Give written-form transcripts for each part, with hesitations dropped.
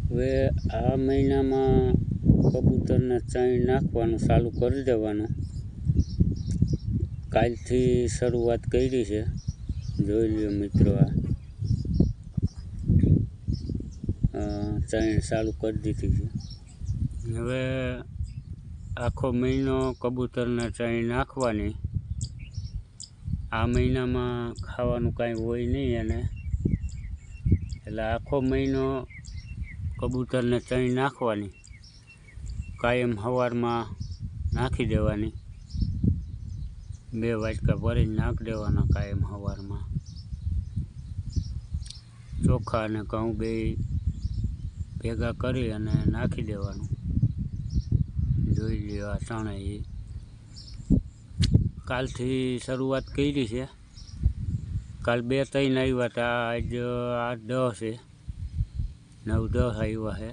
હવે આ મહિનામાં કબૂતરને ચણ નાખવાનું ચાલુ કરી દેવાનું। કાલથી શરૂઆત કરી છે, જોઈ લ્યો મિત્રો। આ ચણ ચાલુ કરી દીધી છે। હવે આખો મહિનો કબૂતરને ચણ નાખવાની। આ મહિનામાં ખાવાનું કાંઈ હોય નહીં એને, એટલે આખો મહિનો કબૂતરને ચણ નાખવાની। કાયમ સવારમાં નાખી દેવાની, 2 વાટકા ભરીને નાખી દેવાના કાયમ સવારમાં। ચોખા અને ઘઉં બે ભેગા કરી અને નાખી દેવાનું। જોઈ લ્યો આ ચણા એ કાલથી શરૂઆત કરી છે। કાલ 2-3 આવ્યા હતા, આજ 8-10 છે, 9-10 આવ્યા છે।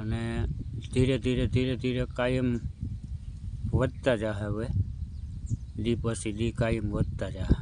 અને ધીરે ધીરે કાયમ વધતા જશે। હવે દી પછી દી કાયમ વધતા જશે।